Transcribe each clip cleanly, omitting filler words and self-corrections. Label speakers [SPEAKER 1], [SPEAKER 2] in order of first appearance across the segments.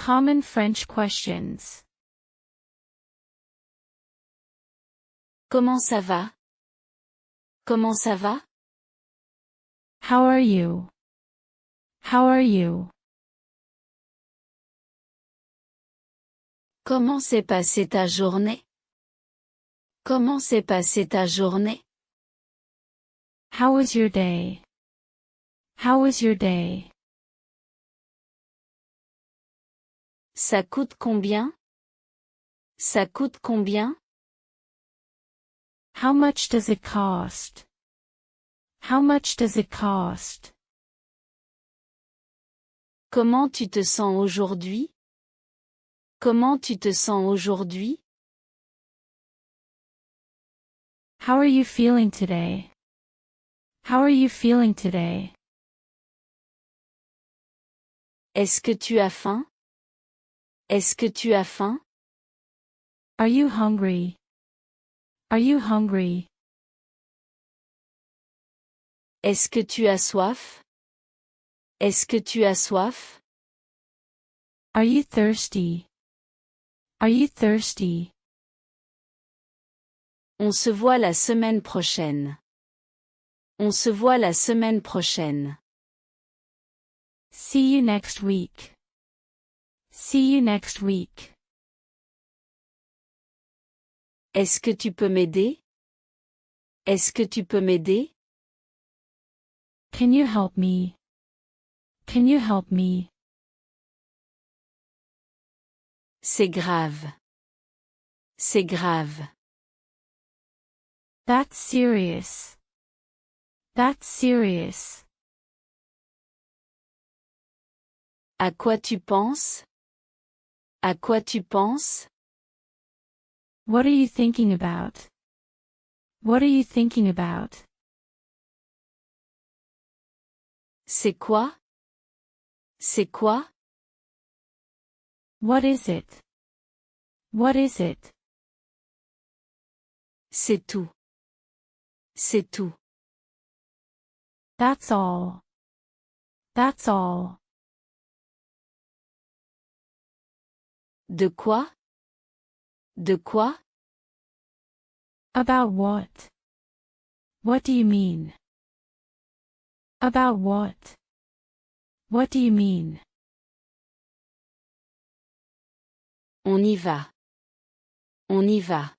[SPEAKER 1] Common French questions.
[SPEAKER 2] Comment ça va? Comment ça va?
[SPEAKER 1] How are you? How are you?
[SPEAKER 2] Comment s'est passée ta journée? Comment s'est passée ta journée?
[SPEAKER 1] How was your day? How was your day?
[SPEAKER 2] Ça coûte combien? Ça coûte combien?
[SPEAKER 1] How much does it cost? How much does it cost?
[SPEAKER 2] Comment tu te sens aujourd'hui? Comment tu te sens aujourd'hui?
[SPEAKER 1] How are you feeling today? How are you feeling today?
[SPEAKER 2] Est-ce que tu as faim? Est-ce que tu as faim?
[SPEAKER 1] Are you hungry? Are you hungry?
[SPEAKER 2] Est-ce que tu as soif? Est-ce que tu as soif?
[SPEAKER 1] Are you thirsty? Are you thirsty?
[SPEAKER 2] On se voit la semaine prochaine. On se voit la semaine prochaine.
[SPEAKER 1] See you next week. See you next week.
[SPEAKER 2] Est-ce que tu peux m'aider? Est-ce que tu peux m'aider?
[SPEAKER 1] Can you help me? Can you help me?
[SPEAKER 2] C'est grave. C'est grave.
[SPEAKER 1] That's serious. That's serious.
[SPEAKER 2] À quoi tu penses? À quoi tu penses?
[SPEAKER 1] What are you thinking about? What are you thinking about?
[SPEAKER 2] C'est quoi? C'est quoi?
[SPEAKER 1] What is it? What is it?
[SPEAKER 2] C'est tout. C'est tout.
[SPEAKER 1] That's all. That's all.
[SPEAKER 2] De quoi? De quoi?
[SPEAKER 1] About what? What do you mean? About what? What do you mean?
[SPEAKER 2] On y va. On y va.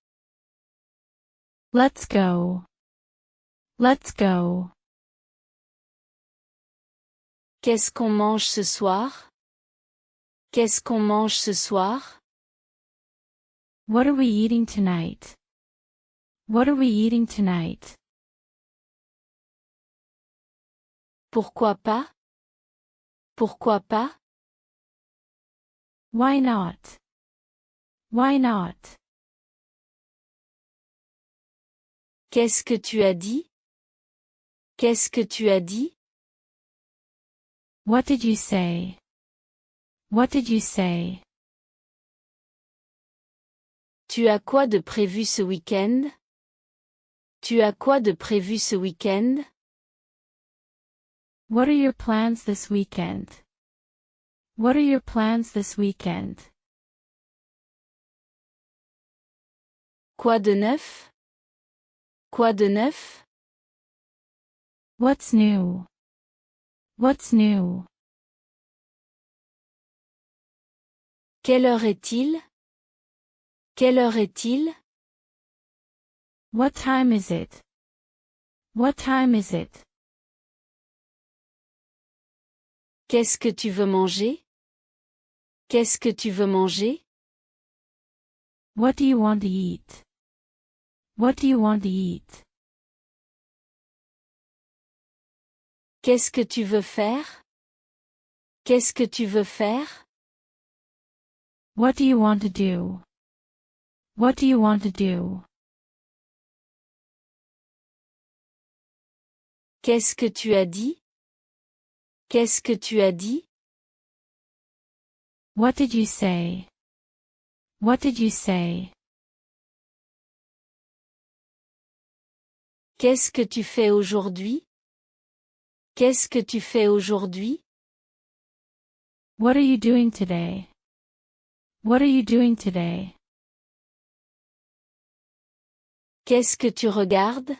[SPEAKER 1] Let's go. Let's go.
[SPEAKER 2] Qu'est-ce qu'on mange ce soir? Qu'est-ce qu'on mange ce soir?
[SPEAKER 1] What are we eating tonight? What are we eating tonight?
[SPEAKER 2] Pourquoi pas? Pourquoi pas?
[SPEAKER 1] Why not? Why not?
[SPEAKER 2] Qu'est-ce que tu as dit? Qu'est-ce que tu as dit?
[SPEAKER 1] What did you say? What did you say?
[SPEAKER 2] Tu as quoi de prévu ce week-end? Tu as quoi de prévu ce week-end?
[SPEAKER 1] What are your plans this weekend? What are your plans this weekend?
[SPEAKER 2] Quoi de neuf? Quoi de neuf?
[SPEAKER 1] What's new? What's new?
[SPEAKER 2] Quelle heure est-il? Quelle heure est-il?
[SPEAKER 1] What time is it? What time is it?
[SPEAKER 2] Qu'est-ce que tu veux manger? Qu'est-ce que tu veux manger?
[SPEAKER 1] What do you want to eat? What do you want to eat?
[SPEAKER 2] Qu'est-ce que tu veux faire? Qu'est-ce que tu veux faire?
[SPEAKER 1] What do you want to do? What do you want to do?
[SPEAKER 2] Qu'est-ce que tu as dit? Qu'est-ce que tu as dit?
[SPEAKER 1] What did you say? What did you say?
[SPEAKER 2] Qu'est-ce que tu fais aujourd'hui? Qu'est-ce que tu fais aujourd'hui?
[SPEAKER 1] What are you doing today? What are you doing today?
[SPEAKER 2] Qu'est-ce que tu regardes?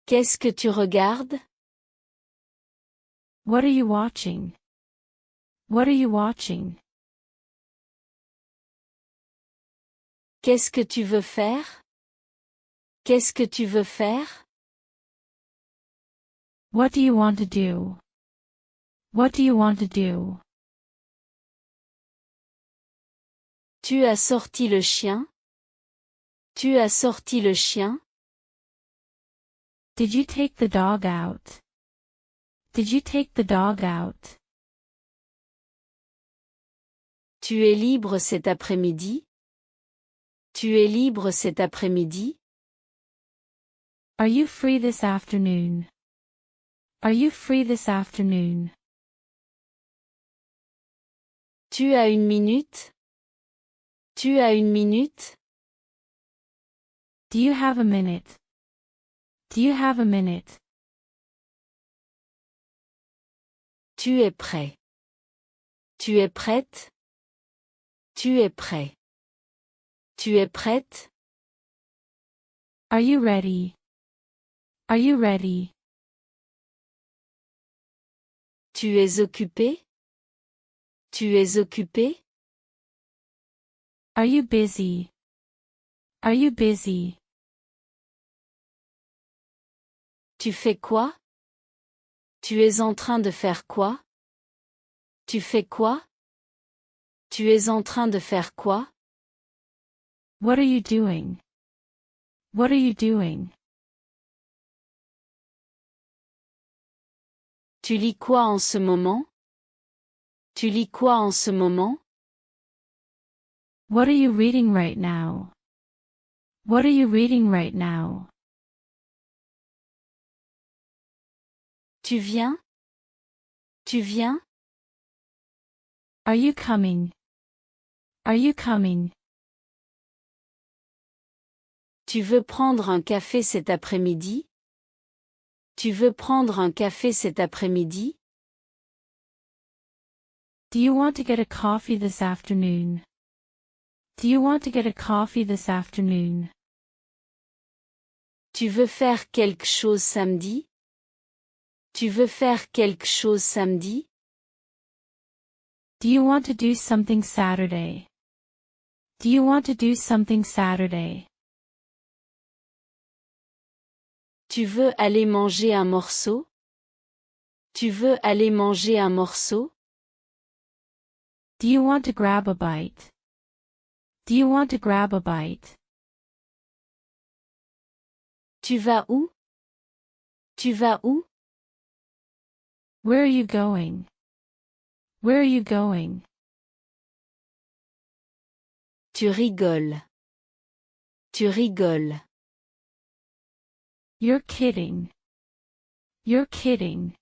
[SPEAKER 2] Qu'est-ce que tu regardes?
[SPEAKER 1] What are you watching? What are you watching?
[SPEAKER 2] Qu'est-ce que tu veux faire? Qu'est-ce que tu veux faire?
[SPEAKER 1] What do you want to do? What do you want to do?
[SPEAKER 2] Tu as sorti le chien? Tu as sorti le chien?
[SPEAKER 1] Did you take the dog out? Did you take the dog out?
[SPEAKER 2] Tu es libre cet après-midi? Tu es libre cet après-midi?
[SPEAKER 1] Are you free this afternoon? Are you free this afternoon?
[SPEAKER 2] Tu as une minute? Tu as une minute?
[SPEAKER 1] Do you have a minute? Do you have a minute?
[SPEAKER 2] Tu es prêt. Tu es prête? Tu es prêt. Tu es prête?
[SPEAKER 1] Are you ready? Are you ready?
[SPEAKER 2] Tu es occupé? Tu es occupé?
[SPEAKER 1] Are you busy? Are you busy?
[SPEAKER 2] Tu fais quoi? Tu es en train de faire quoi? Tu fais quoi? Tu es en train de faire quoi?
[SPEAKER 1] What are you doing? What are you doing?
[SPEAKER 2] Tu lis quoi en ce moment? Tu lis quoi en ce moment?
[SPEAKER 1] What are you reading right now? What are you reading right now?
[SPEAKER 2] Tu viens? Tu viens?
[SPEAKER 1] Are you coming? Are you coming?
[SPEAKER 2] Tu veux prendre un café cet après-midi? Tu veux prendre un café cet après-midi?
[SPEAKER 1] Do you want to get a coffee this afternoon? Do you want to get a coffee this afternoon?
[SPEAKER 2] Tu veux faire quelque chose samedi? Tu veux faire quelque chose samedi?
[SPEAKER 1] Do you want to do something Saturday? Do you want to do something Saturday?
[SPEAKER 2] Tu veux aller manger un morceau? Tu veux aller manger un morceau?
[SPEAKER 1] Do you want to grab a bite? Do you want to grab a bite?
[SPEAKER 2] Tu vas où? Tu vas où?
[SPEAKER 1] Where are you going? Where are you going?
[SPEAKER 2] Tu rigoles. Tu rigoles.
[SPEAKER 1] You're kidding. You're kidding.